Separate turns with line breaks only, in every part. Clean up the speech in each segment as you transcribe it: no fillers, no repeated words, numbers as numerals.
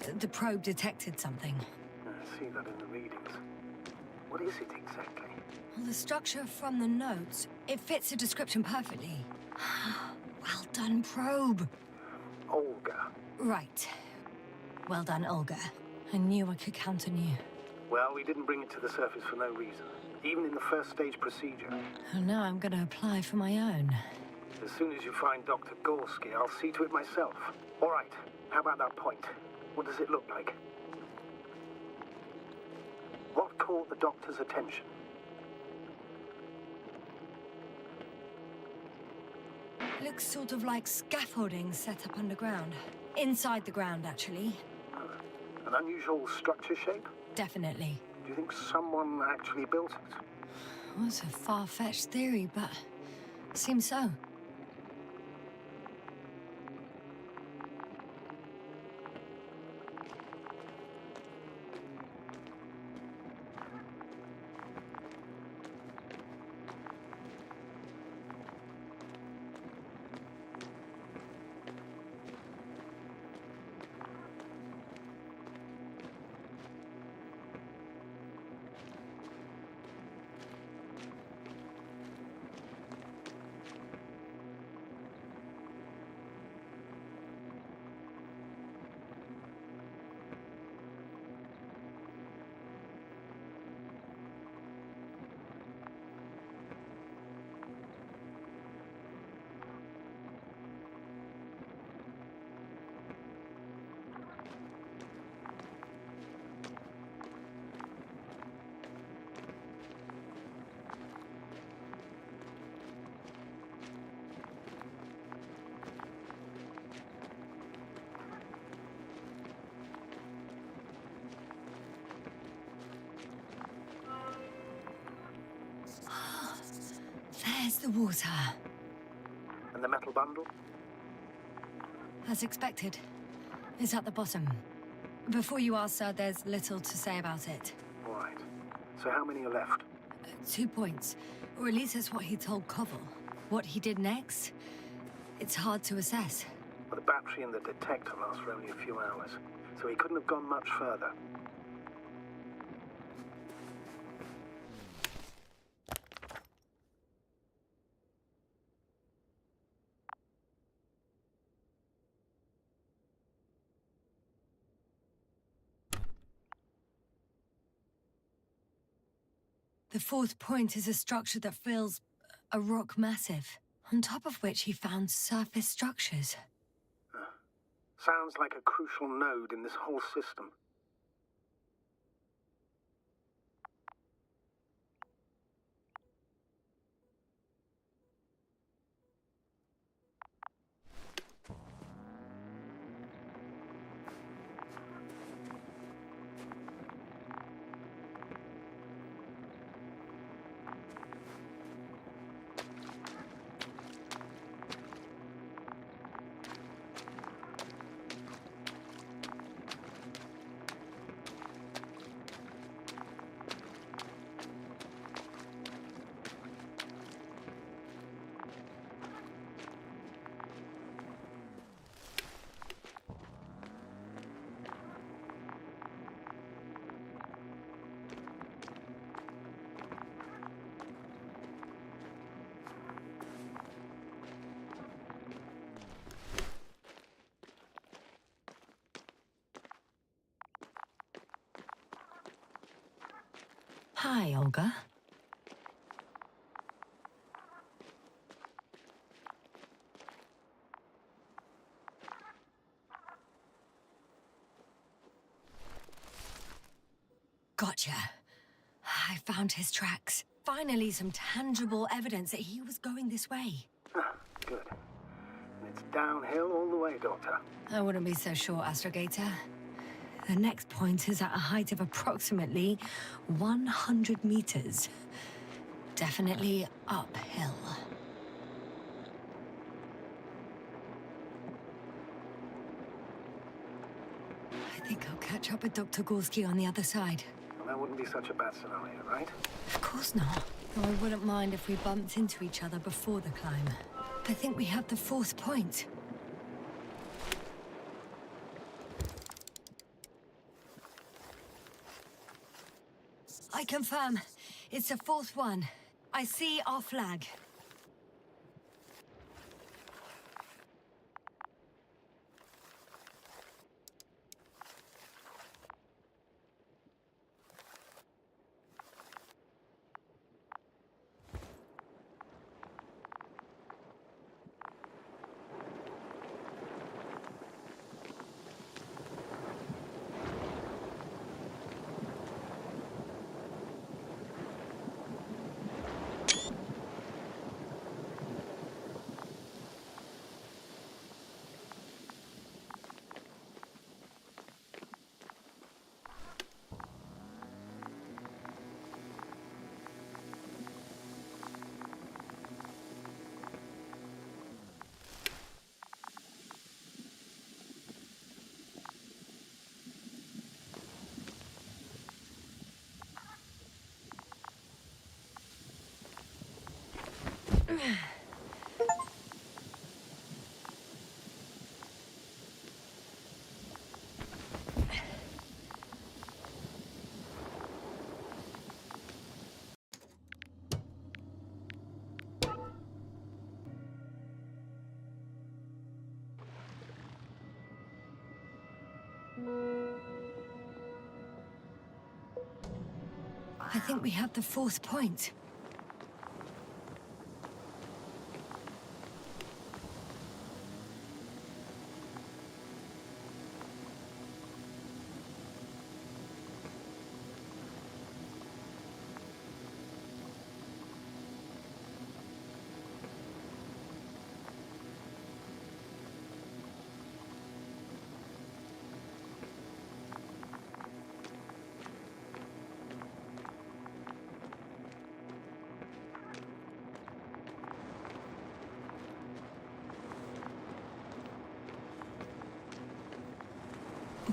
The probe detected something.
I see that in the readings. What is it exactly?
Well, the structure from the notes, it fits the description perfectly. Well done, probe.
Olga.
Right. Well done, Olga. I knew I could count on you.
Well, we didn't bring it to the surface for no reason. Even in the first stage procedure.
And now I'm gonna apply for my own.
As soon as you find Dr. Gorski, I'll see to it myself. All right. How about that point? What does it look like? What caught the doctor's attention?
Looks sort of like scaffolding set up underground. Inside the ground, actually.
An unusual structure shape?
Definitely.
Do you think someone actually built it?
Well, it's a far-fetched theory, but seems so. There's the water.
And the metal bundle?
As expected. It's at the bottom. Before you ask, sir, there's little to say about it.
Right. So how many are left?
2 points. Or at least that's what he told Koval. What he did next, it's hard to assess.
Well, the battery and the detector last for only a few hours, so he couldn't have gone much further.
The 4th point is a structure that fills a rock massive, on top of which he found surface structures.
Sounds like a crucial node in this whole system.
Hi, Olga. Gotcha. I found his tracks. Finally, some tangible evidence that he was going this way.
Ah, good. And it's downhill all the way, Doctor.
I wouldn't be so sure, Astrogator. The next point is at a height of approximately 100 meters. Definitely uphill. I think I'll catch up with Dr. Gorski on the other side.
Well, that wouldn't be such a bad scenario, right?
Of course not. Though I wouldn't mind if we bumped into each other before the climb. I think we have the 4th point. confirm. It's the fourth one. I see our flag. I think we have the fourth point.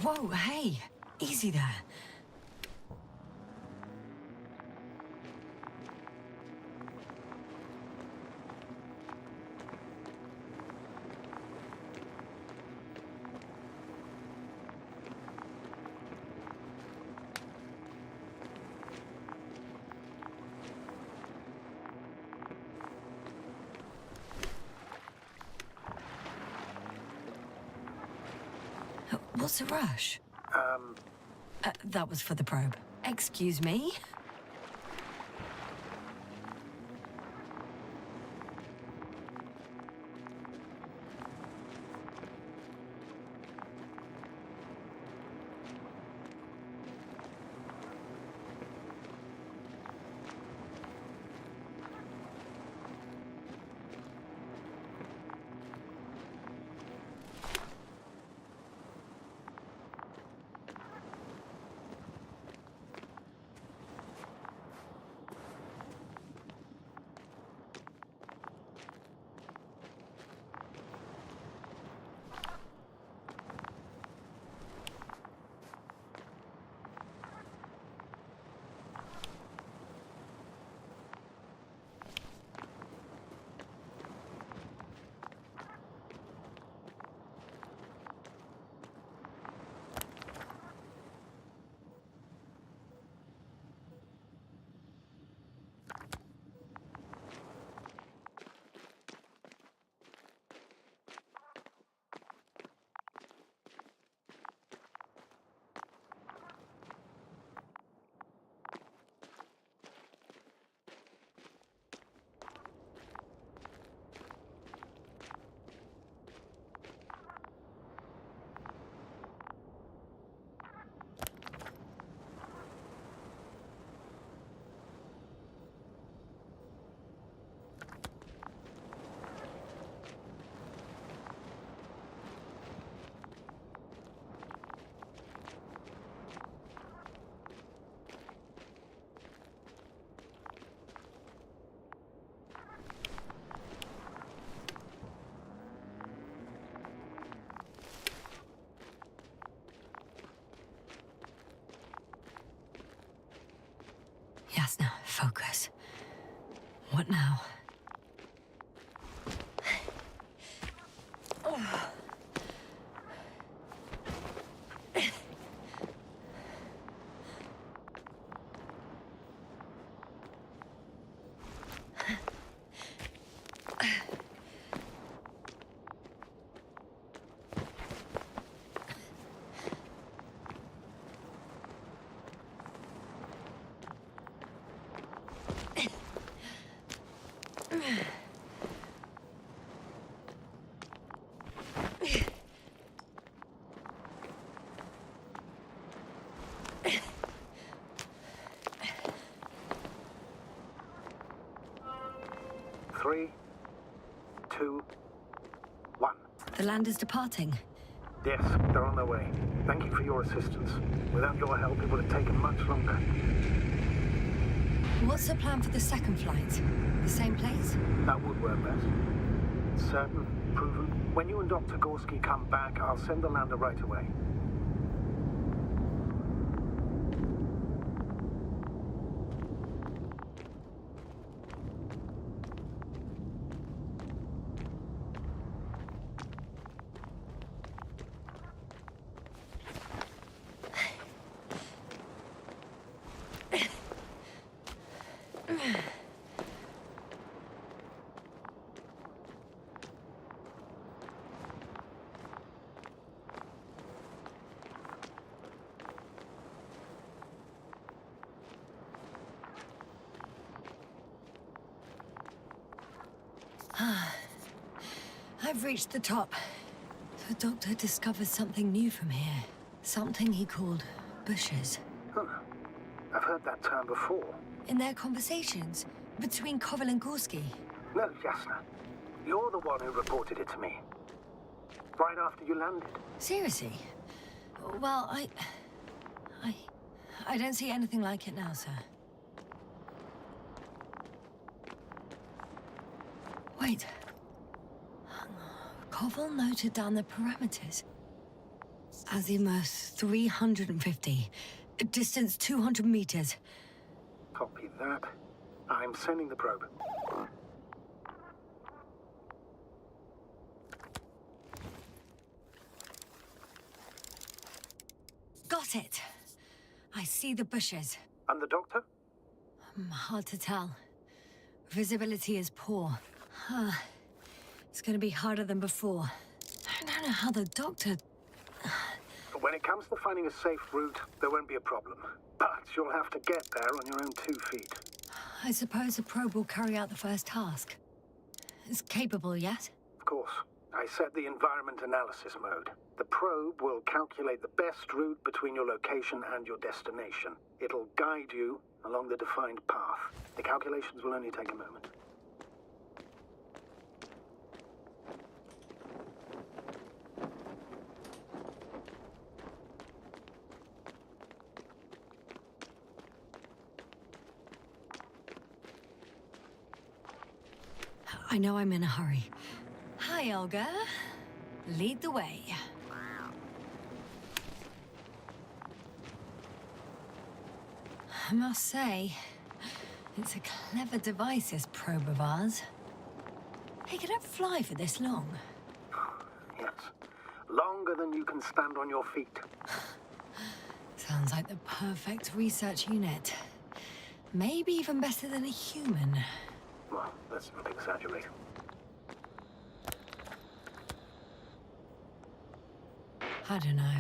Whoa, hey, easy there. What's the rush? That was for the probe. Excuse me? Yes, now, focus. What now?
3, 2, 1.
The land is departing.
Yes, they're on their way. Thank you for your assistance. Without your help, it would have taken much longer.
What's the plan for the second flight? The same place?
That would work best. Certain, proven. When you and Dr. Gorski come back, I'll send the lander right away.
I've reached the top. The doctor discovered something new from here. Something he called bushes.
Huh. I've heard that term before.
In their conversations between Koval and Gorski.
No, Jasna. You're the one who reported it to me. Right after you landed.
Seriously? Well, I don't see anything like it now, sir. Wait. Koval noted down the parameters. Azimuth 350. Distance 200 meters.
Copy that. I'm sending the probe.
Got it. I see the bushes.
And the doctor?
Hard to tell. Visibility is poor. It's gonna be harder than before. I don't know how the doctor...
When it comes to finding a safe route, there won't be a problem. But you'll have to get there on your own 2 feet.
I suppose the probe will carry out the first task. It's capable yet?
Of course. I set the environment analysis mode. The probe will calculate the best route between your location and your destination. It'll guide you along the defined path. The calculations will only take a moment.
I know I'm in a hurry. Hi, Olga. Lead the way. I must say, it's a clever device, this probe of ours. Hey, can it fly for this long?
Yes. Longer than you can stand on your feet.
Sounds like the perfect research unit. Maybe even better than a human.
Well, let's not exaggerate.
I don't know.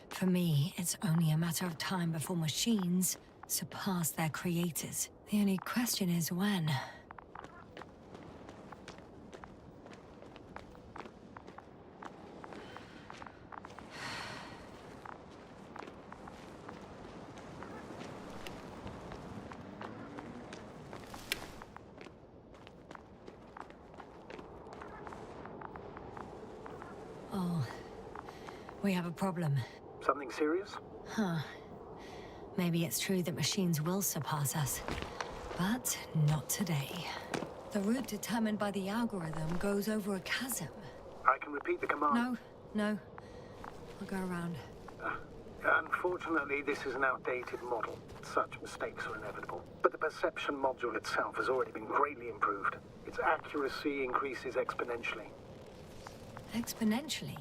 For me, it's only a matter of time before machines surpass their creators. The only question is when. Oh, we have a problem.
Something serious?
Huh. Maybe it's true that machines will surpass us. But not today. The route determined by the algorithm goes over a chasm.
I can repeat the command.
No. I'll go around.
Unfortunately, this is an outdated model. Such mistakes are inevitable. But the perception module itself has already been greatly improved. Its accuracy increases exponentially.
Exponentially?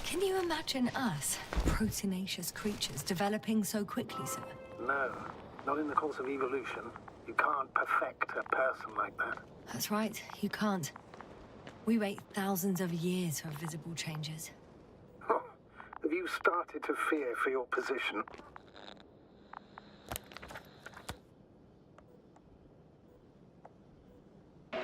Can you imagine us, proteinaceous creatures, developing so quickly, sir?
No, not in the course of evolution. You can't perfect a person like that.
That's right, you can't. We wait thousands of years for visible changes.
Have you started to fear for your position?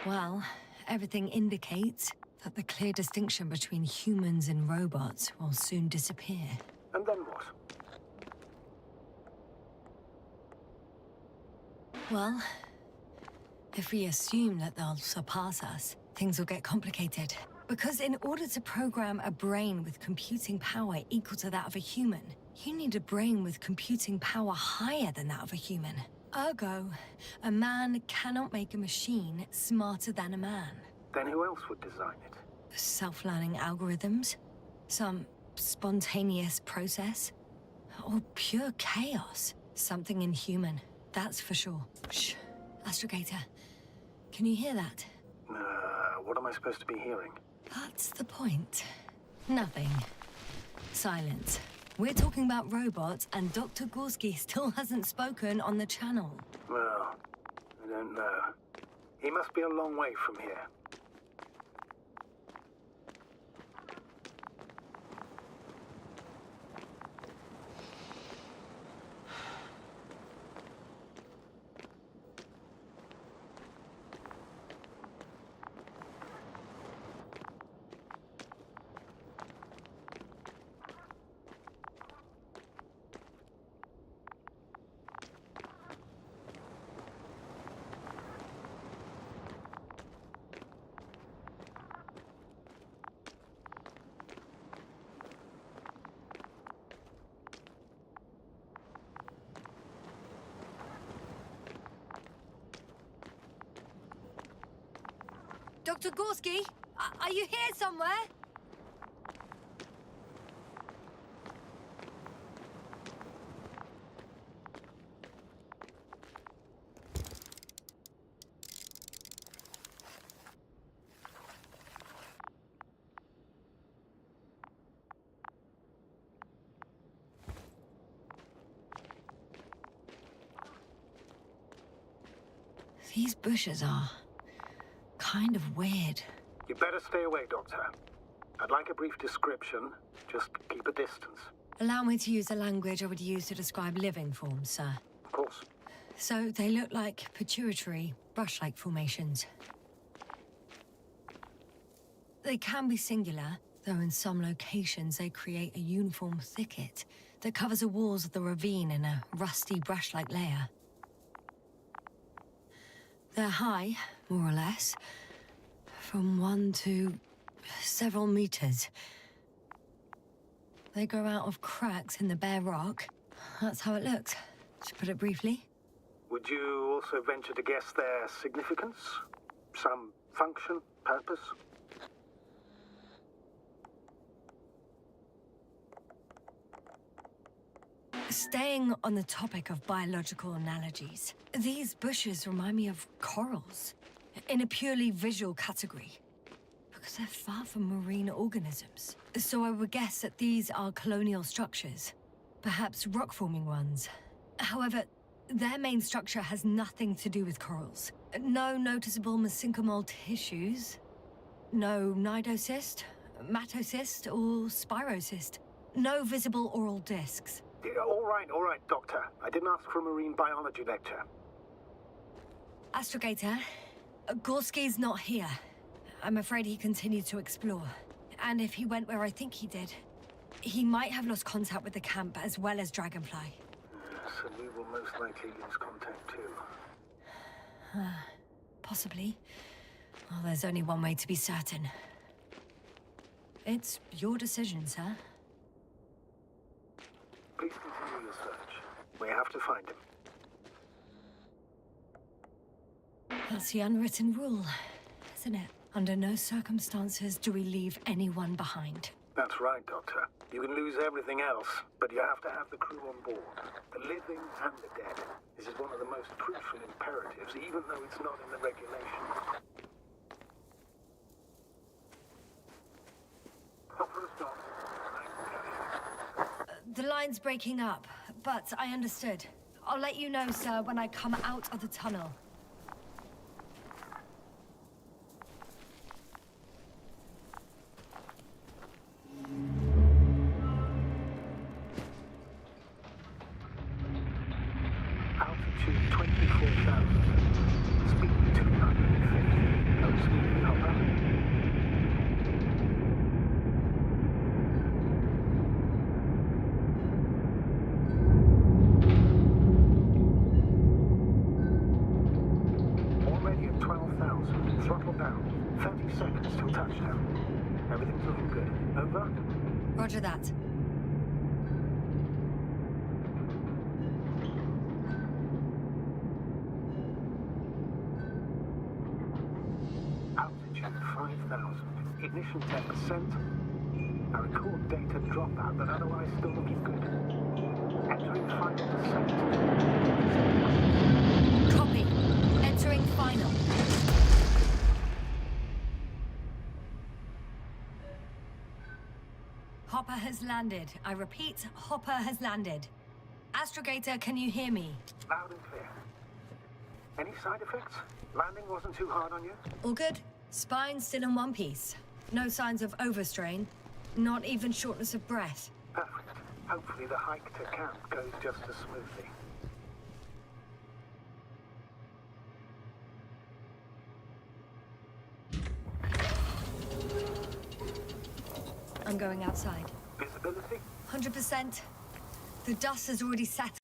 Well, everything indicates that the clear distinction between humans and robots will soon disappear.
And then what?
Well, If we assume that they'll surpass us, things will get complicated. Because in order to program a brain with computing power equal to that of a human, you need a brain with computing power higher than that of a human. Ergo, a man cannot make a machine smarter than a man.
Then who else would design it?
Self-learning algorithms? Some spontaneous process? Or pure chaos? Something inhuman, that's for sure. Shh, Astrogator. Can you hear that?
What am I supposed to be hearing?
That's the point. Nothing. Silence. We're talking about robots, and Dr. Gorski still hasn't spoken on the channel.
Well, I don't know. He must be a long way from here.
Dr. Gorski, are you here somewhere? These bushes are kind of weird.
You better stay away, Doctor. I'd like a brief description. Just keep a distance.
Allow me to use the language I would use to describe living forms, sir.
Of course.
So they look like pituitary, brush-like formations. They can be singular, though in some locations they create a uniform thicket that covers the walls of the ravine in a rusty brush-like layer. They're high, more or less, from 1 to several meters. They grow out of cracks in the bare rock. That's how it looks, to put it briefly.
Would you also venture to guess their significance? Some function, purpose?
Staying on the topic of biological analogies, these bushes remind me of corals, in a purely visual category, because they're far from marine organisms. So I would guess that these are colonial structures, perhaps rock-forming ones. However, their main structure has nothing to do with corals. No noticeable mesenchymal tissues, no nidocyst, matocyst, or spirocyst. No visible oral discs.
Yeah, all right, Doctor. I didn't ask for a marine biology lecture.
Astrogator, Gorski's not here. I'm afraid he continued to explore. And if he went where I think he did, he might have lost contact with the camp as well as Dragonfly.
So we will most likely lose contact too.
Possibly. Well, there's only one way to be certain. It's your decision, sir.
Please continue your search. We have to find him.
That's the unwritten rule, isn't it? Under no circumstances do we leave anyone behind.
That's right, Doctor. You can lose everything else, but you have to have the crew on board. The living and the dead. This is one of the most crucial imperatives, even though it's not in the regulations. Offer a stop.
The line's breaking up, but I understood. I'll let you know, sir, when I come out of the tunnel.
Altitude 24,000. Speed 250. Go smoothly, Hopper. Throttle down. 30 seconds till touchdown. Everything's looking good. Over?
Roger that.
Altitude 5,000. Ignition 10%. I record data dropout, but otherwise still looking good. Entering final descent.
Copy. Entering final. Hopper has landed. I repeat, Hopper has landed. Astrogator, can you hear me?
Loud and clear. Any side effects? Landing wasn't too hard on you?
All good. Spine still in one piece. No signs of overstrain. Not even shortness of breath.
Perfect. Hopefully the hike to camp goes just as smoothly.
I'm going outside.
Visibility?
100%. The dust has already settled.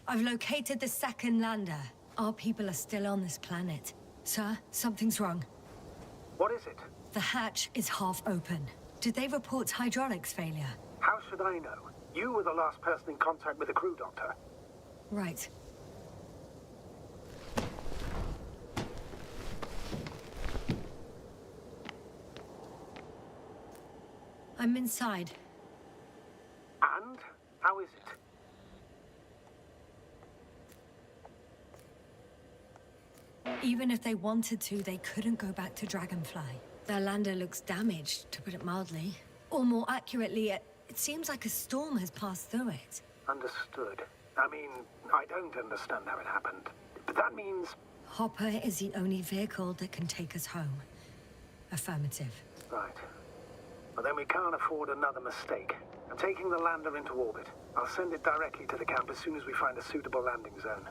I've located the second lander. Our people are still on this planet. Sir, something's wrong.
What is it?
The hatch is half open. Did they report hydraulics failure?
How should I know? You were the last person in contact with the crew doctor.
Right. I'm inside.
And? How is it?
Even if they wanted to, they couldn't go back to Dragonfly. Their lander looks damaged, to put it mildly. Or more accurately, it seems like a storm has passed through it.
Understood. I mean, I don't understand how it happened. But that means...
Hopper is the only vehicle that can take us home. Affirmative.
Right. Well, then we can't afford another mistake. I'm taking the lander into orbit. I'll send it directly to the camp as soon as we find a suitable landing zone.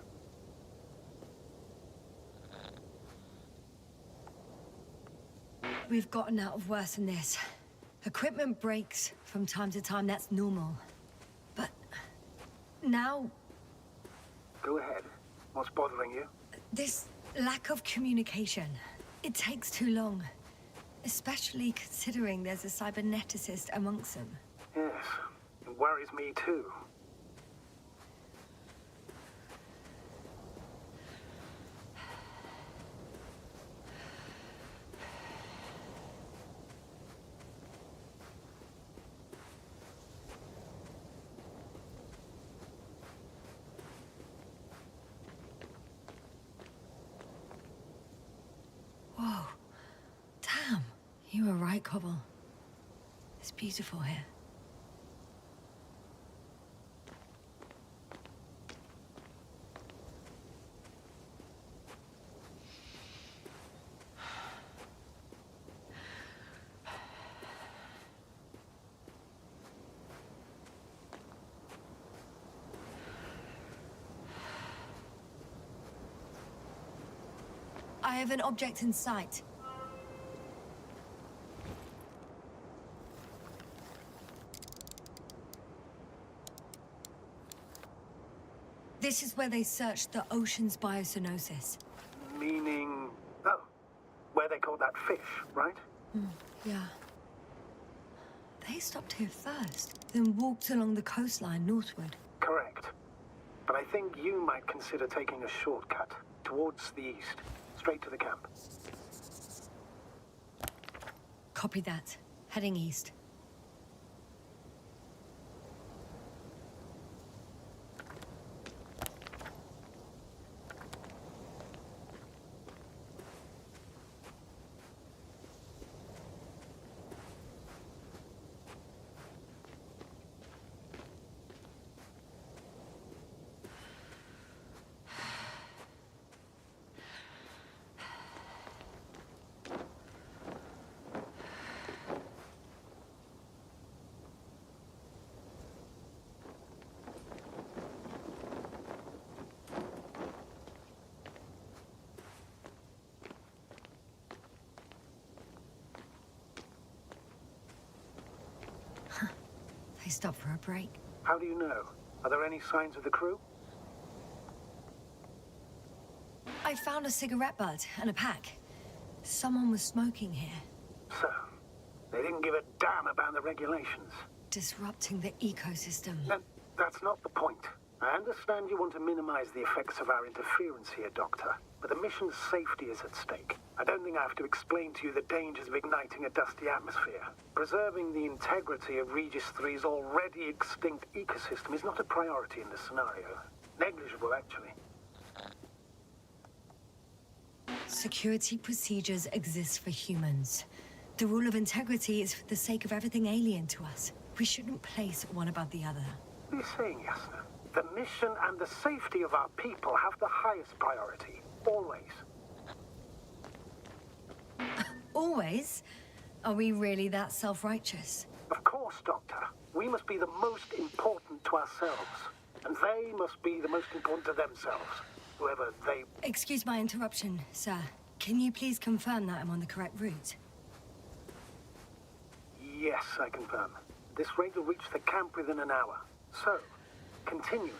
We've gotten out of worse than this. Equipment breaks from time to time, that's normal. But now...
Go ahead. What's bothering you?
This lack of communication. It takes too long. Especially considering there's a cyberneticist amongst them.
Yes, it worries me too.
You were right, Cobble. It's beautiful here. I have an object in sight. This is where they searched the ocean's biocenosis.
Meaning... oh, where they caught that fish, right?
Yeah. They stopped here first, then walked along the coastline northward.
Correct. But I think you might consider taking a shortcut towards the east, straight to the camp.
Copy that. Heading east. They stopped for a break.
How do you know? Are there any signs of the crew?
I found a cigarette butt and a pack. Someone was smoking here.
So, they didn't give a damn about the regulations.
Disrupting the ecosystem.
That's not the point. I understand you want to minimize the effects of our interference here, Doctor, but the mission's safety is at stake. I don't think I have to explain to you the dangers of igniting a dusty atmosphere. Preserving the integrity of Regis 3's already extinct ecosystem is not a priority in this scenario. Negligible, actually.
Security procedures exist for humans. The rule of integrity is for the sake of everything alien to us. We shouldn't place one above the other.
What are you saying, Yasna? The mission and the safety of our people have the highest priority. Always.
Always? Are we really that self-righteous?
Of course, Doctor. We must be the most important to ourselves. And they must be the most important to themselves. Whoever they...
Excuse my interruption, sir. Can you please confirm that I'm on the correct route?
Yes, I confirm. This rate will reach the camp within an hour. So, continuing.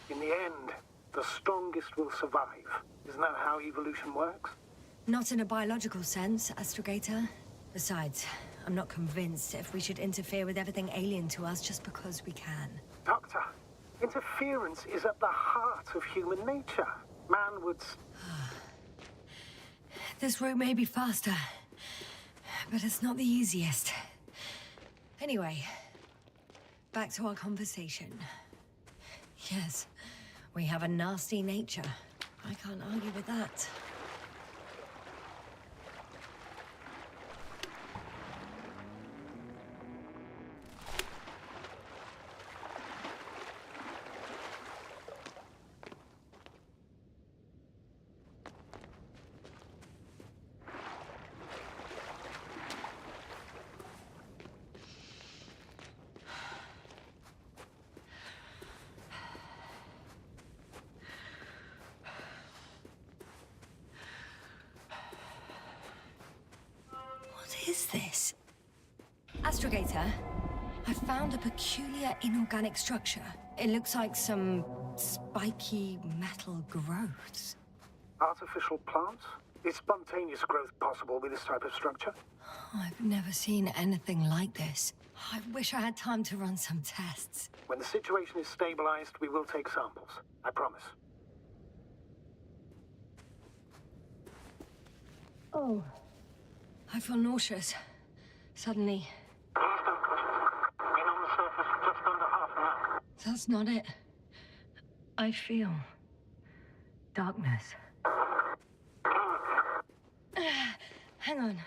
In the end, the strongest will survive. Isn't that how evolution works?
Not in a biological sense, Astrogator. Besides, I'm not convinced if we should interfere with everything alien to us just because we can.
Doctor, interference is at the heart of human nature. Man would...
This route may be faster, but it's not the easiest. Anyway, back to our conversation. Yes, we have a nasty nature. I can't argue with that. What is this? Astrogator, I found a peculiar inorganic structure. It looks like some spiky metal growths.
Artificial plants? Is spontaneous growth possible with this type of structure?
I've never seen anything like this. I wish I had time to run some tests.
When the situation is stabilized, we will take samples. I promise.
Oh. I feel nauseous. Suddenly.
Please don't push it. Been on the surface for just under half an hour.
That's not it. I feel darkness. Hang on.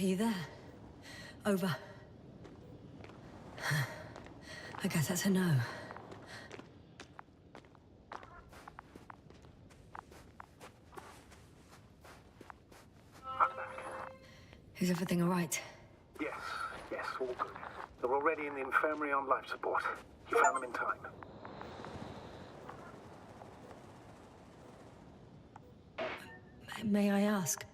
Are you there? Over. I guess that's a no.
I'm back.
Is everything all right?
Yes, all good. They're already in the infirmary on life support. You found them in time.
May I ask?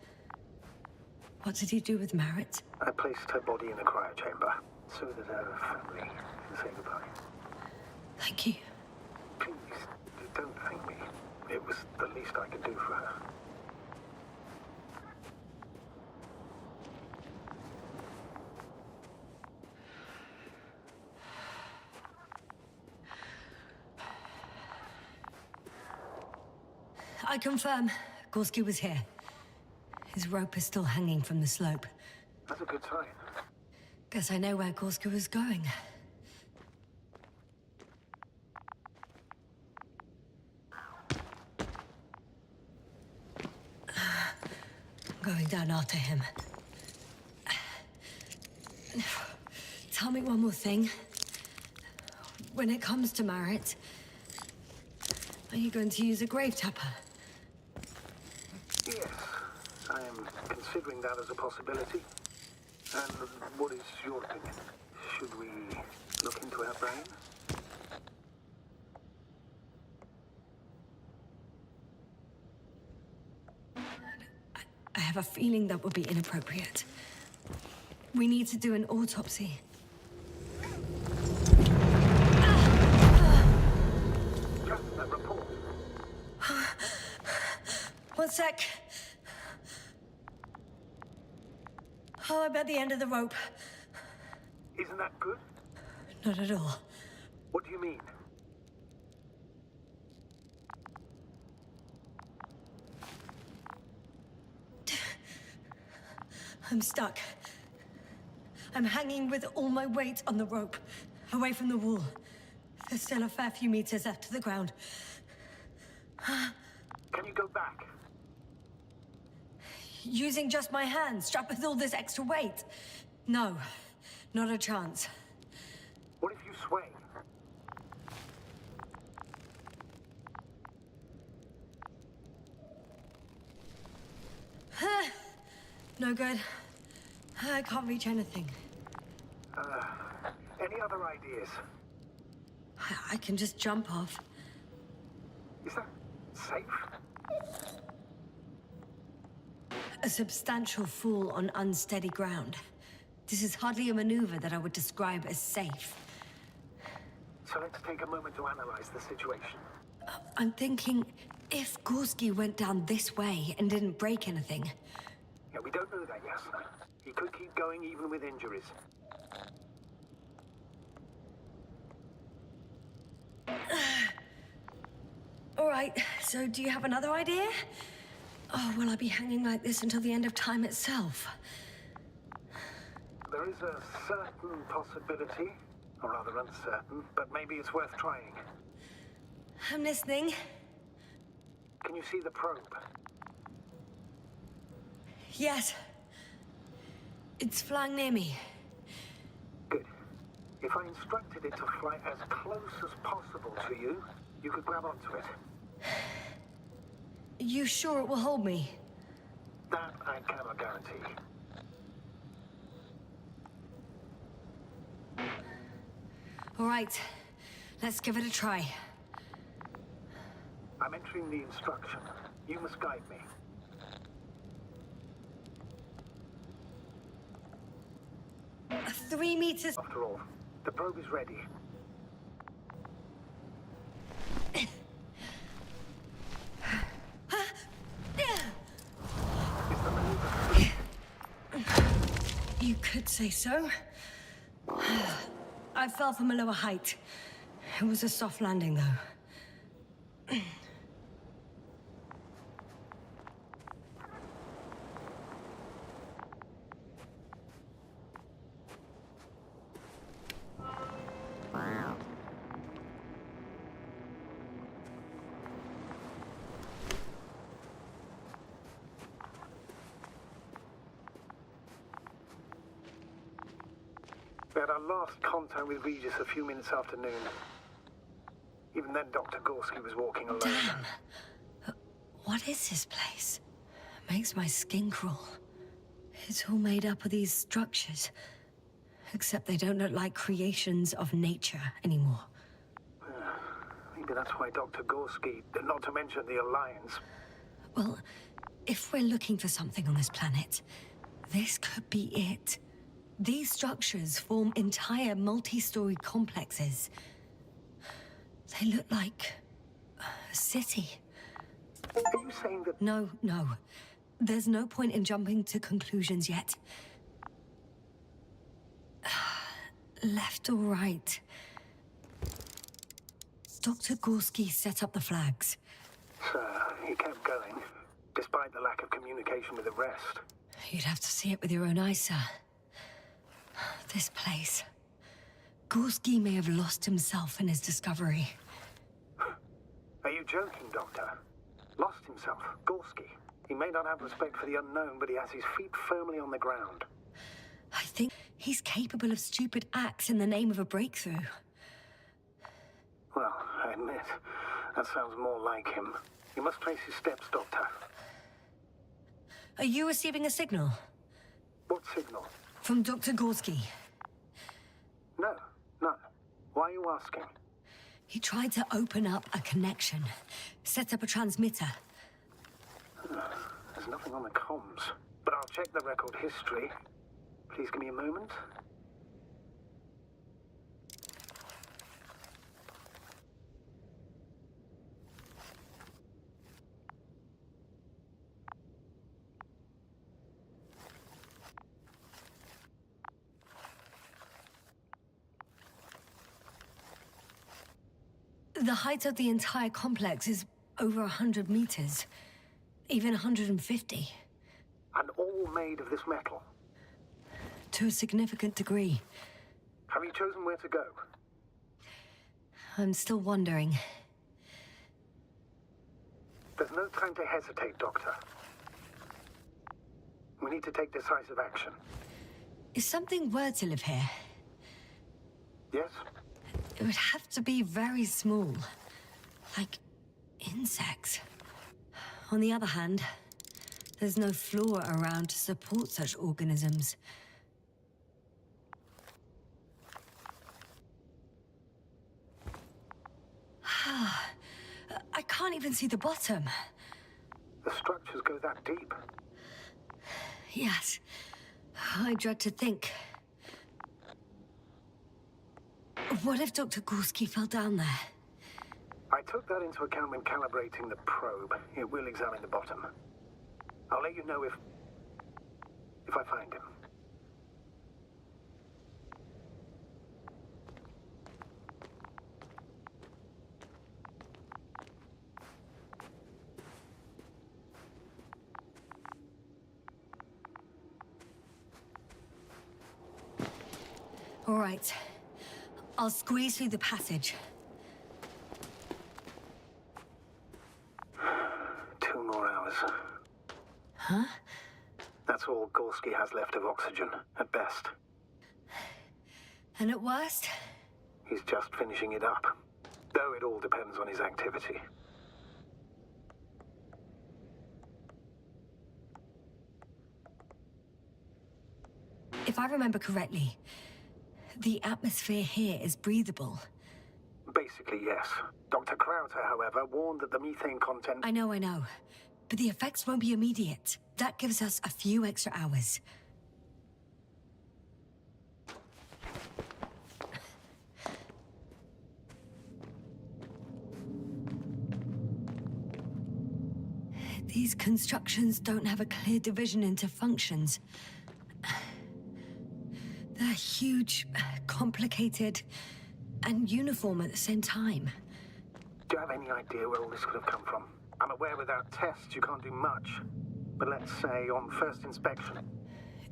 What did he do with Marit?
I placed her body in a cryo chamber so that her family can say goodbye.
Thank you.
Please, don't thank me. It was the least I could do for her.
I confirm, Gorski was here. His rope is still hanging from the slope.
That's a good sign.
Guess I know where Gorski was going. I'm going down after him. Tell me one more thing. When it comes to Marit, are you going to use a grave tapper?
Yes, I am considering that as a possibility. And what is your opinion? Should we look into our brain?
I have a feeling that would be inappropriate. We need to do an autopsy.
Just that report.
One sec. Oh, I'm at the end of the rope.
Isn't that good?
Not at all.
What do you mean?
I'm stuck. I'm hanging with all my weight on the rope, away from the wall. There's still a fair few meters left to the ground.
Can you go back?
Using just my hands, strapped with all this extra weight? No, not a chance.
What if you sway?
No good. I can't reach anything.
Any other ideas?
I can just jump off.
Is that safe?
A substantial fall on unsteady ground. This is hardly a maneuver that I would describe as safe.
So let's take a moment to analyze the situation.
I'm thinking, if Gorski went down this way and didn't break anything...
Yeah, we don't know that, yes. He could keep going even with injuries.
All right, so do you have another idea? Oh, will I be hanging like this until the end of time itself?
There is a certain possibility, or rather uncertain, but maybe it's worth trying.
I'm listening.
Can you see the probe?
Yes. It's flying near me.
Good. If I instructed it to fly as close as possible to you, you could grab onto it.
You sure it will hold me?
That I cannot guarantee.
All right, let's give it a try.
I'm entering the instruction. You must guide me.
3 meters...
After all, the probe is ready. Is the maneuver
You could say so. I fell from a lower height. It was a soft landing, though.
We had our last contact with Regis a few minutes after noon. Even then, Dr. Gorski was walking alone.
Damn. What is this place? Makes my skin crawl. It's all made up of these structures. Except they don't look like creations of nature anymore.
Maybe that's why Dr. Gorski, not to mention the Alliance...
Well, if we're looking for something on this planet, this could be it. These structures form entire multi-story complexes. They look like a city.
Are you saying that...
No. There's no point in jumping to conclusions yet. Left or right? Dr. Gorski set up the flags.
So, he kept going, despite the lack of communication with the rest.
You'd have to see it with your own eyes, sir. This place. Gorski may have lost himself in his discovery.
Are you joking, Doctor? Lost himself, Gorski. He may not have respect for the unknown, but he has his feet firmly on the ground.
I think he's capable of stupid acts in the name of a breakthrough.
Well, I admit, that sounds more like him. You must trace his steps, Doctor.
Are you receiving a signal?
What signal?
From Dr. Gorski.
No. Why are you asking?
He tried to open up a connection, set up a transmitter.
There's nothing on the comms, but I'll check the record history. Please give me a moment.
The height of the entire complex is over 100 meters, even 150.
And all made of this metal?
To a significant degree.
Have you chosen where to go?
I'm still wondering.
There's no time to hesitate, Doctor. We need to take decisive action.
If something were to live here,
Yes?
it would have to be very small. Like insects. On the other hand, there's no flora around to support such organisms. I can't even see the bottom.
The structures go that deep.
Yes. I dread to think. What if Dr. Gorski fell down there?
I took that into account when calibrating the probe. It will examine the bottom. I'll let you know if I find him.
All right. I'll squeeze through the passage.
2 more hours.
Huh?
That's all Gorski has left of oxygen, at best.
And at worst?
He's just finishing it up. Though it all depends on his activity.
If I remember correctly, the atmosphere here is breathable.
Basically, yes. Dr. Crowther, however, warned that the methane content...
I know. But the effects won't be immediate. That gives us a few extra hours. These constructions don't have a clear division into functions. They're huge, complicated, and uniform at the same time.
Do you have any idea where all this could have come from? I'm aware without tests you can't do much. But let's say on first inspection.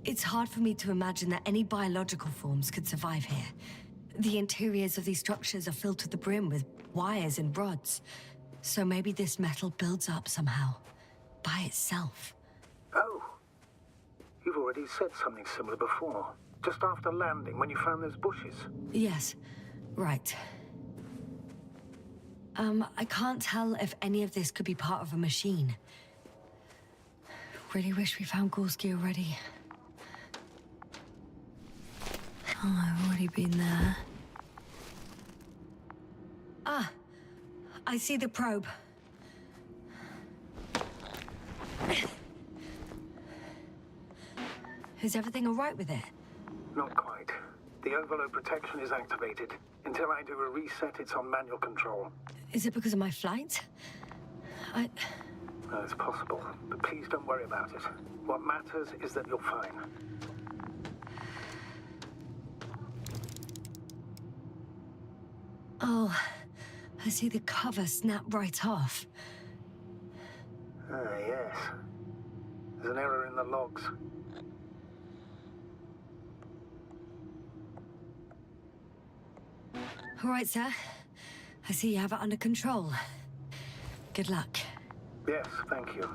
It's hard for me to imagine that any biological forms could survive here. The interiors of these structures are filled to the brim with wires and rods. So maybe this metal builds up somehow, by itself.
Oh! You've already said something similar before. Just after landing, when you found those bushes.
Yes, right. I can't tell if any of this could be part of a machine. Really wish we found Gorski already. Oh, I've already been there. Ah, I see the probe. Is everything all right with it?
Not quite. The overload protection is activated. Until I do a reset, it's on manual control.
Is it because of my flight?
No, it's possible, but please don't worry about it. What matters is that you're fine.
Oh, I see the cover snap right off.
Ah, yes. There's an error in the logs.
All right, sir. I see you have it under control. Good luck.
Yes, thank you.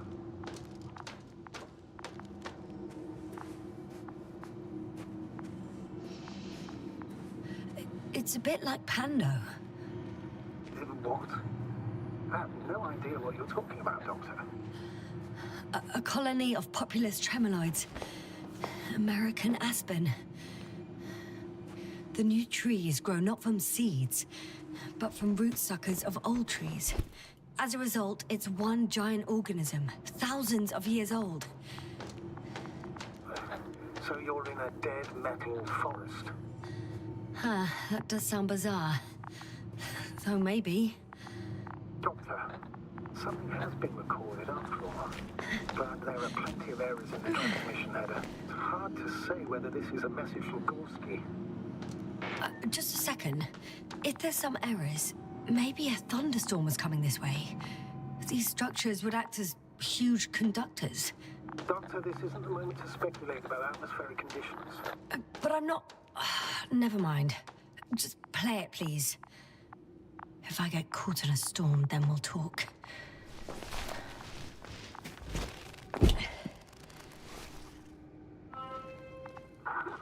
It's a bit like Pando.
What? I have no idea what you're talking about, Doctor.
A colony of populous tremoloids. American aspen. The new trees grow not from seeds, but from rootsuckers of old trees. As a result, it's one giant organism, thousands of years old.
So you're in a dead metal forest?
Huh, that does sound bizarre. So maybe.
Doctor, something has been recorded after all. But there are plenty of errors in the transmission header. It's hard to say whether this is a message from Gorski.
Just a second. If there's some errors, maybe a thunderstorm was coming this way. These structures would act as huge conductors.
Doctor, this isn't the moment to speculate about atmospheric conditions.
But I'm not... Never mind. Just play it, please. If I get caught in a storm, then we'll talk.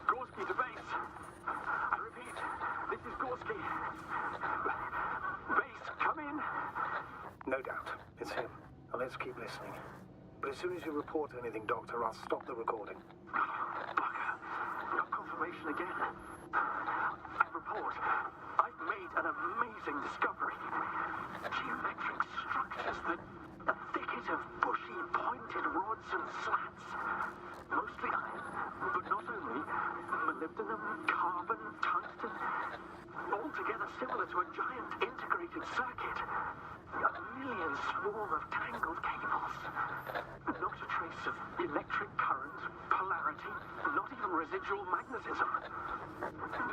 Gorski to base. I repeat, this is Gorski. Base, come in. No doubt, it's him. Now let's keep listening. But as soon as you report anything, Doctor, I'll stop the recording. Bugger. Got confirmation again. I report. I've made an amazing discovery. Geometric structures that... a thicket of bushy, pointed rods and slats. Mostly iron, but not only. Molybdenum, carbon, tungsten. Altogether similar to a giant integrated circuit. A million swarm of tangled cables. Not a trace of electric current, polarity, not even residual magnetism.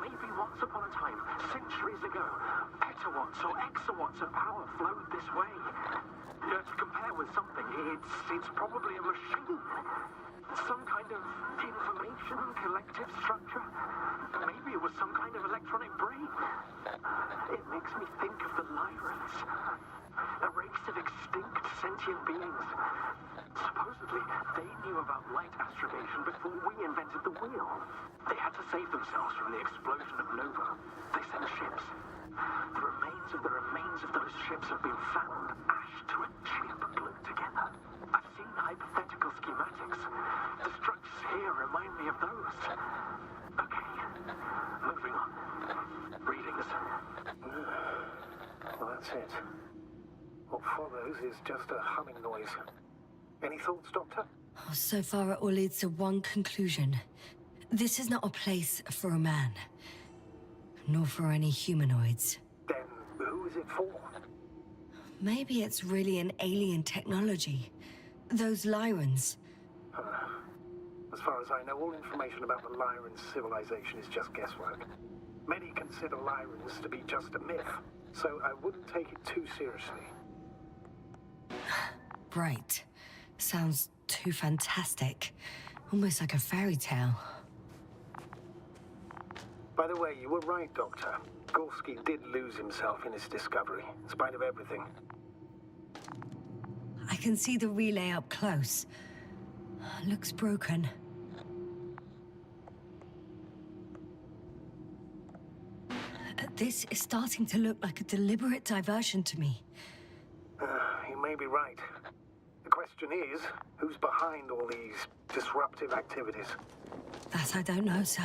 Maybe once upon a time, centuries ago, petawatts or exawatts of power flowed this way. To compare with something, it's probably a machine. Some kind of information collective structure. Maybe it was some kind of electronic brain. It makes me think of the Lyrans. A race of extinct sentient beings. Supposedly, they knew about light astrogation before we invented the wheel. They had to save themselves from the explosion of Nova. They sent ships. The remains of those ships have been found, ashed to a chip glued together. I've seen hypothetical schematics. The structures here remind me of those. Okay, moving on. Readings. Well, that's it. What follows is just a humming noise. Any thoughts, Doctor?
So far, it all leads to one conclusion. This is not a place for a man. Nor for any humanoids.
Then who is it for?
Maybe it's really an alien technology. Those Lyrans.
As far as I know, all information about the Lyran civilization is just guesswork. Many consider Lyrans to be just a myth, so I wouldn't take it too seriously.
Right. Sounds too fantastic. Almost like a fairy tale.
By the way, you were right, Doctor. Gorski did lose himself in his discovery, in spite of everything.
I can see the relay up close. Looks broken. This is starting to look like a deliberate diversion to me.
You may be right. The question is, who's behind all these disruptive activities?
That I don't know, sir.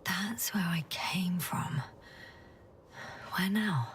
That's where I came from. Where now?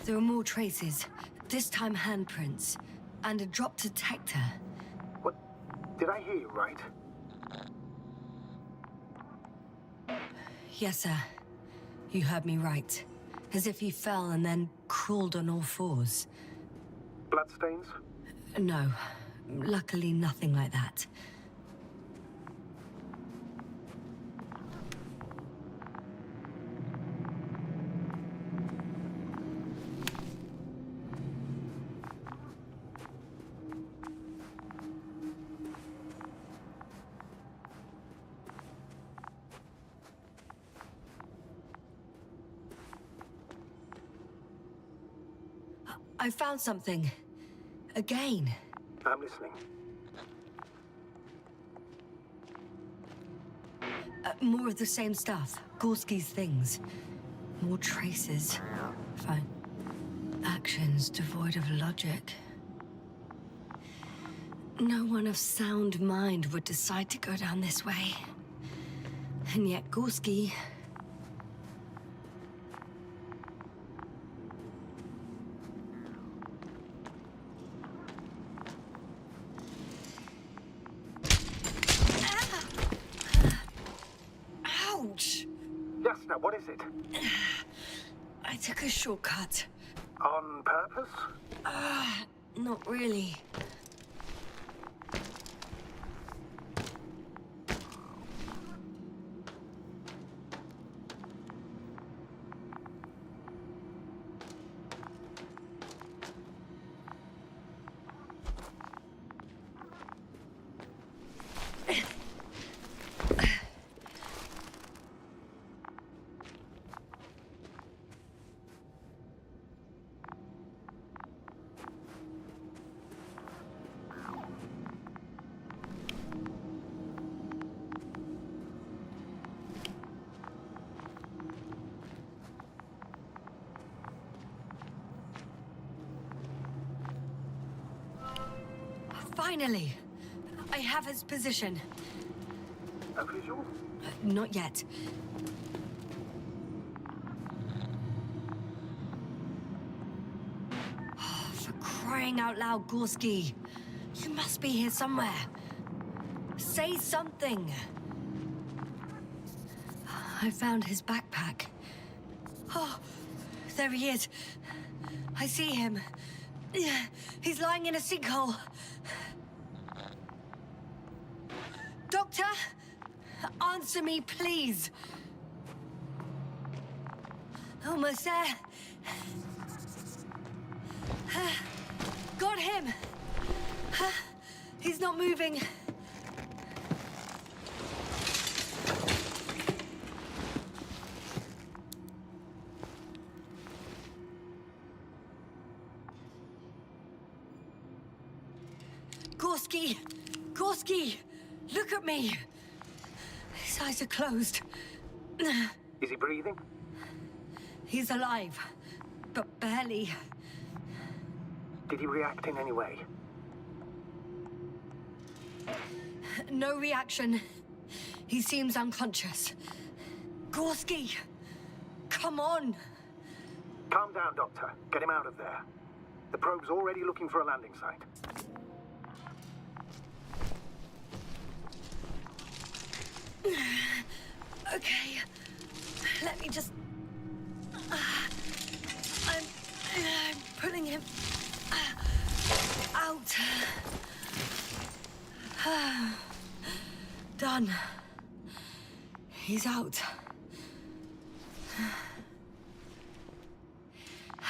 There are more traces, this time handprints, and a drop detector.
What? Did I hear you right?
Yes, sir. You heard me right. As if he fell and then crawled on all fours.
Bloodstains?
No. Luckily, nothing like that. I found something. Again.
I'm listening.
More of the same stuff. Gorski's things. More traces. Fine. Actions devoid of logic. No one of sound mind would decide to go down this way. And yet Gorski... Ouch!
Yes, now what is it?
I took a shortcut.
On purpose?
Not really. Finally! I have his position.
A visual?
Not yet. For crying out loud, Gorski. You must be here somewhere. Say something. I found his backpack. Oh, there he is. I see him. He's lying in a sinkhole. Doctor, answer me, please. Almost there. Got him. He's not moving. Gorski! Look at me! His eyes are closed.
Is he breathing?
He's alive, but barely.
Did he react in any way?
No reaction. He seems unconscious. Gorski! Come on!
Calm down, Doctor. Get him out of there. The probe's already looking for a landing site.
Okay. Let me just... I'm pulling him out. Done. He's out.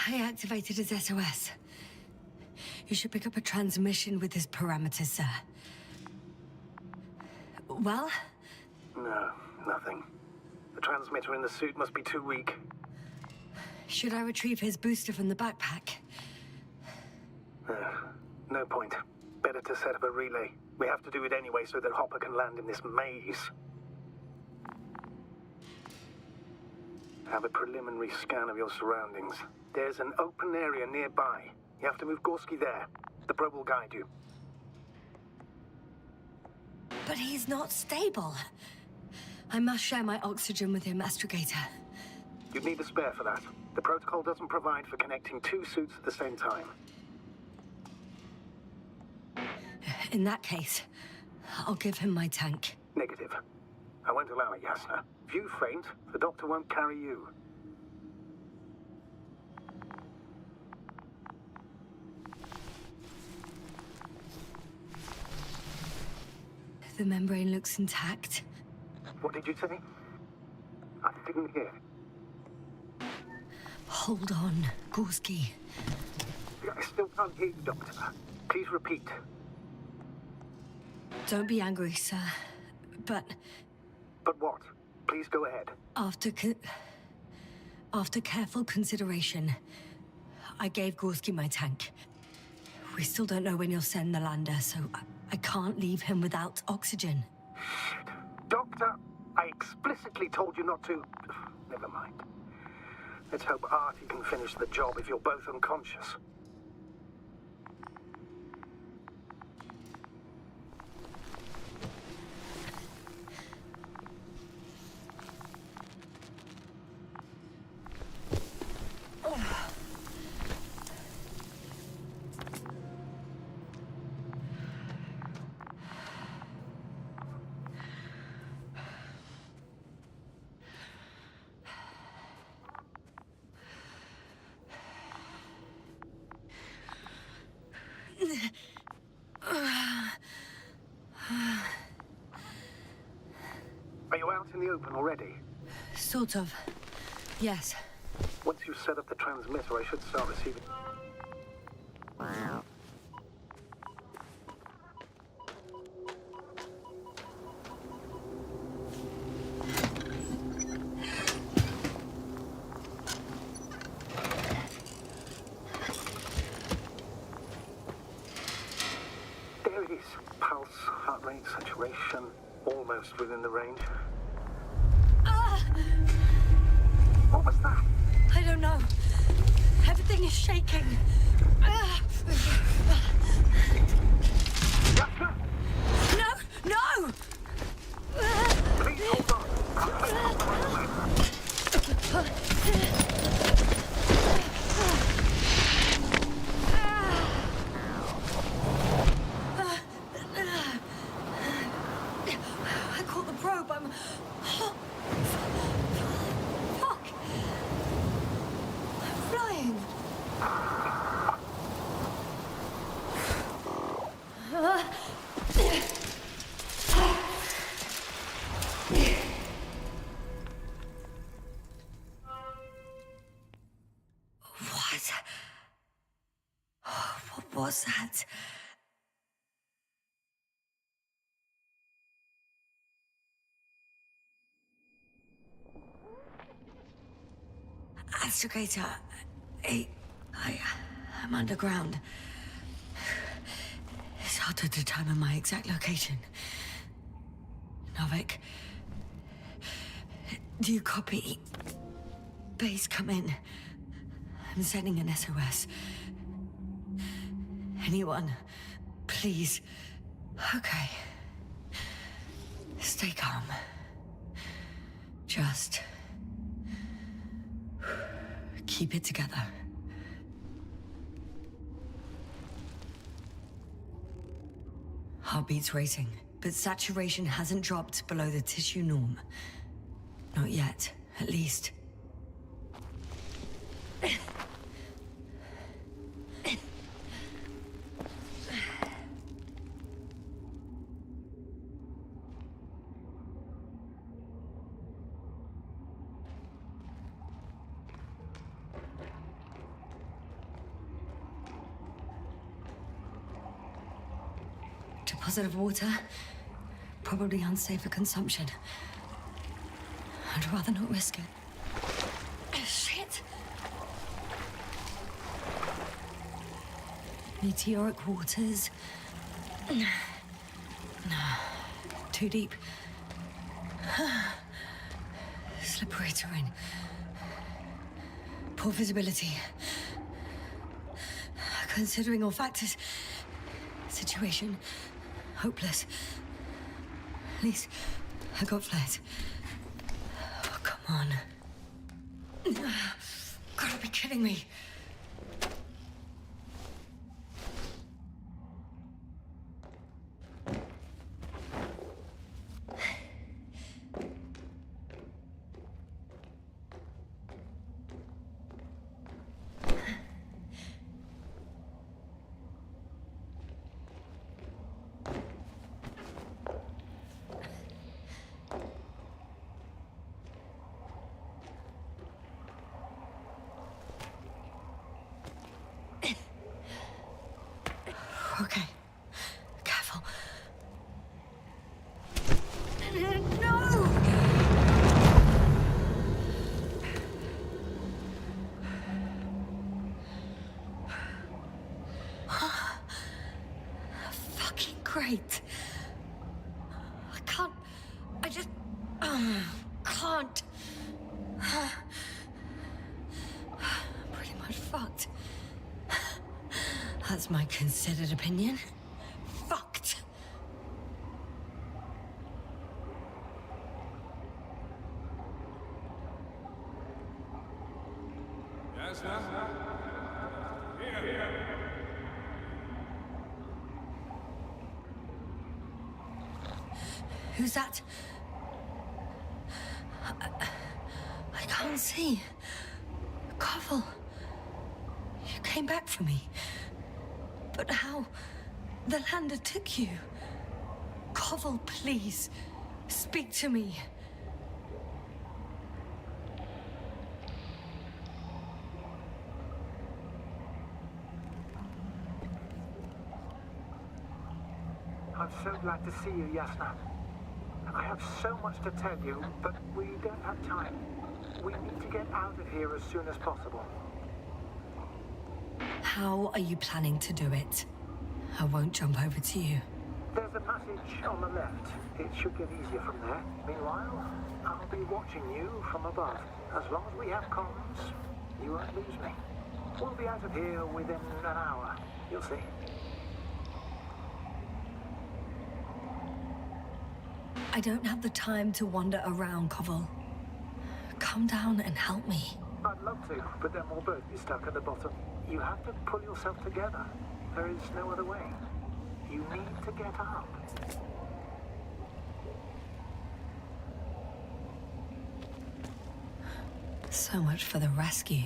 I activated his SOS. You should pick up a transmission with his parameters, sir. Well?
No, nothing. The transmitter in the suit must be too weak.
Should I retrieve his booster from the backpack?
No point. Better to set up a relay. We have to do it anyway so that Hopper can land in this maze. Have a preliminary scan of your surroundings. There's an open area nearby. You have to move Gorski there. The probe will guide you.
But he's not stable. I must share my oxygen with him, Astrogator.
You'd need a spare for that. The protocol doesn't provide for connecting two suits at the same time.
In that case, I'll give him my tank.
Negative. I won't allow it, Yasna. If you faint, the doctor won't carry you.
The membrane looks intact.
What did you say? I didn't hear.
Hold on, Gorski.
I still can't hear you, Doctor. Please repeat.
Don't be angry, sir. But
But what? Please go ahead.
after careful consideration, I gave Gorski my tank. We still don't know when you'll send the lander, so I can't leave him without oxygen.
Shit. Doctor, I explicitly told you not to... Never mind. Let's hope Artie can finish the job if you're both unconscious. Are you out in the open already?
Sort of. Yes.
Once you've set up the transmitter, I should start receiving... There it is. Pulse, heart rate, saturation, almost within the range. What was that?
I don't know. Everything is shaking.
Doctor,
No! No!
please hold on. I'll take Hopper on the way.
I caught the probe. I'm... Fuck! I'm flying. What was that? Astrogator, I'm underground. It's hard to determine my exact location. Novik, do you copy? Base, come in. I'm sending an SOS. Anyone, please. Okay. Stay calm. Just keep it together. Heartbeat's racing, but saturation hasn't dropped below the tissue norm. Not yet, at least. Deposit of water, probably unsafe for consumption. I'd rather not risk it. Shit! Meteoric waters. No. Too deep. Slippery terrain. Poor visibility. Considering all factors, situation hopeless. At least I got flares. Oh, come on. Gotta be kidding me. Okay. Careful. No! Fucking great. I can't... I just... can't. Pretty much fucked. That's my considered opinion. Fucked.
Yes, ma'am. Here.
Who's that? I can't see. Koval. You came back for me. But how? The lander took you. Koval, please. Speak to me.
I'm so glad to see you, Yasna. I have so much to tell you, but we don't have time. We need to get out of here as soon as possible.
How are you planning to do it? I won't jump over to you.
There's a passage on the left. It should get easier from there. Meanwhile, I'll be watching you from above. As long as we have comms, you won't lose me. We'll be out of here within an hour. You'll see.
I don't have the time to wander around, Koval. Come down and help me.
I'd love to, but then we'll both be stuck at the bottom. You have to pull yourself together. There is no other way. You need to get up.
So much for the rescue.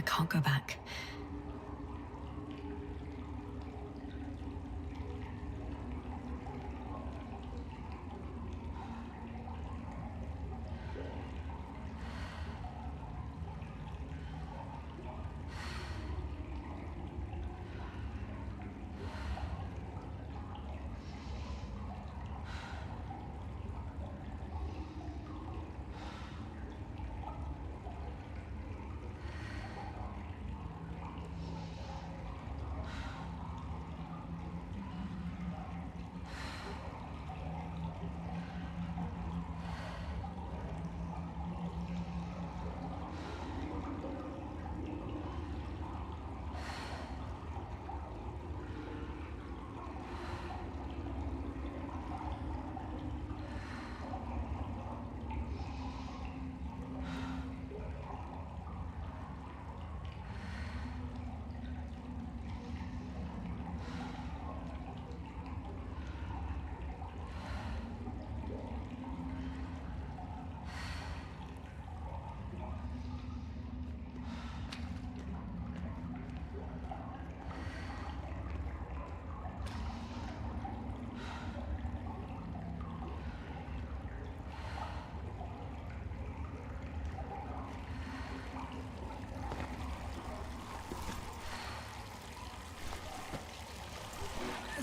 can't go back.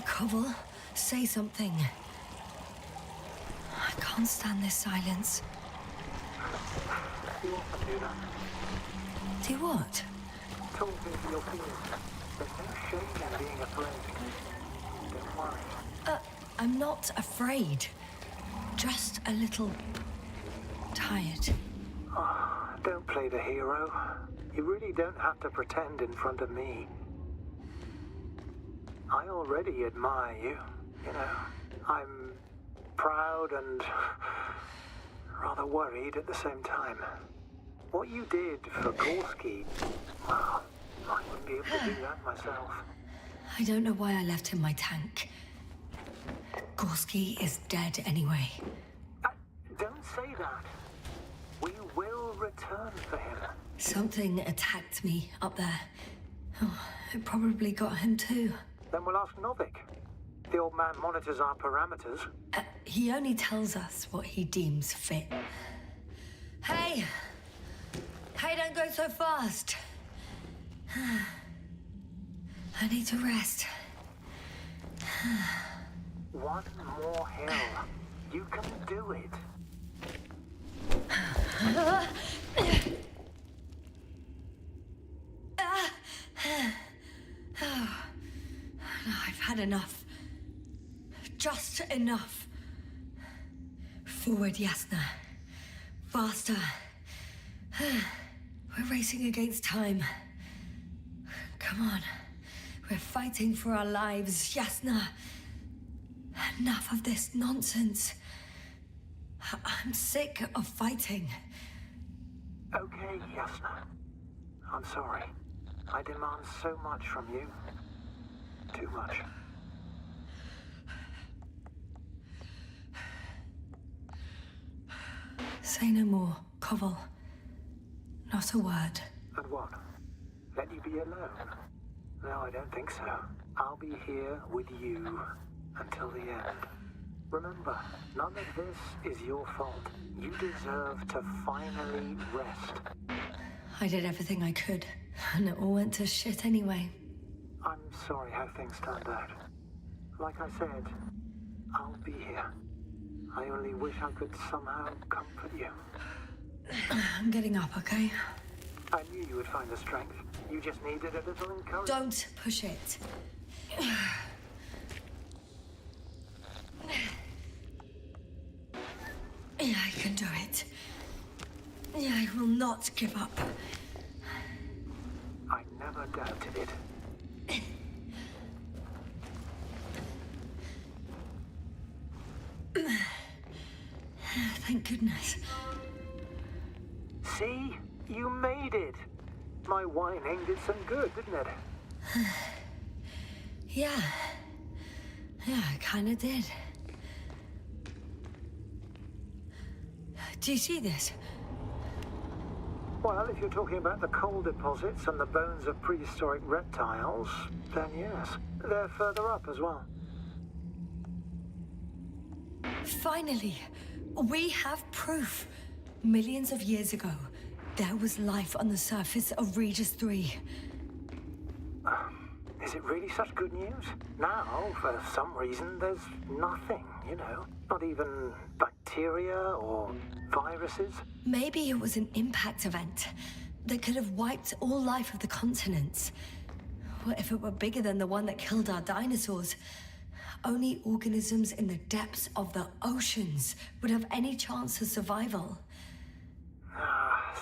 Koval, say something. I can't stand this silence.
You often do that.
Do what?
Talk into your feelings. There's no shame in being afraid. Don't worry.
I'm not afraid. Just a little tired.
Oh, don't play the hero. You really don't have to pretend in front of me. I already admire you, you know. I'm proud and rather worried at the same time. What you did for Gorski, well, I wouldn't be able to do that myself.
I don't know why I left him my tank. Gorski is dead anyway.
Don't say that. We will return for him.
Something attacked me up there. Oh, it probably got him too.
Then we'll ask Novik. The old man monitors our parameters.
He only tells us what he deems fit. Hey! Hey, don't go so fast. I need to rest.
One more hill. You can do it.
I've had enough. Just enough. Forward, Yasna. Faster. We're racing against time. Come on. We're fighting for our lives, Yasna. Enough of this nonsense. I'm sick of fighting.
Okay, Yasna. I'm sorry. I demand so much from you. Too much.
Say no more, Koval. Not a word.
And what? Let you be alone? No, I don't think so. I'll be here with you until the end. Remember, none of this is your fault. You deserve to finally rest.
I did everything I could, and it all went to shit anyway.
I'm sorry how things turned out. Like I said, I'll be here. I only wish I could somehow comfort you.
I'm getting up, okay?
I knew you would find the strength. You just needed a little encouragement.
Don't push it. Yeah, I can do it. Yeah, I will not give up.
I never doubted it.
Thank goodness.
See? You made it. My whining did some good, didn't it?
Yeah. Yeah, I kinda did. Do you see this?
Well, if you're talking about the coal deposits and the bones of prehistoric reptiles, then yes, they're further up as well.
Finally, we have proof. Millions of years ago, there was life on the surface of Regis 3.
Is it really such good news? Now, for some reason, there's nothing, you know? Not even bacteria or viruses?
Maybe it was an impact event that could have wiped all life of the continents. What if it were bigger than the one that killed our dinosaurs? Only organisms in the depths of the oceans would have any chance of survival.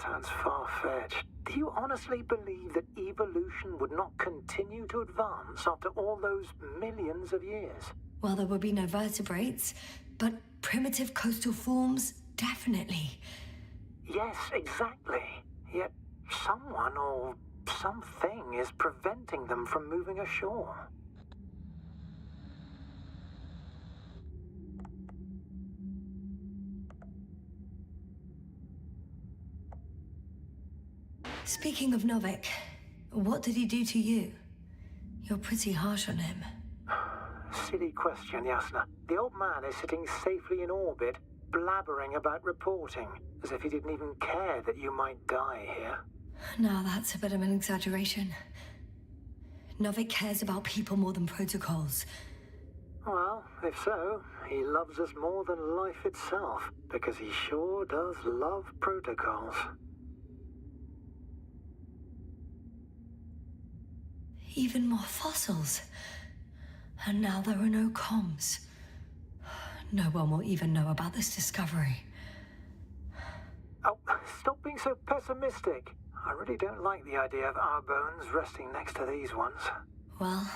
Sounds far-fetched. Do you honestly believe that evolution would not continue to advance after all those millions of years?
Well, there would be no vertebrates, but primitive coastal forms, definitely.
Yes, exactly. Yet someone or something is preventing them from moving ashore.
Speaking of Novik, what did he do to you? You're pretty harsh on him.
Silly question, Yasna. The old man is sitting safely in orbit, blabbering about reporting, as if he didn't even care that you might die here.
Now that's a bit of an exaggeration. Novik cares about people more than protocols.
Well, if so, he loves us more than life itself, because he sure does love protocols.
Even more fossils. And now there are no comms. No one will even know about this discovery.
Oh, stop being so pessimistic. I really don't like the idea of our bones resting next to these ones.
Well,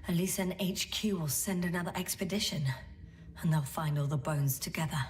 at least an HQ will send another expedition, and they'll find all the bones together.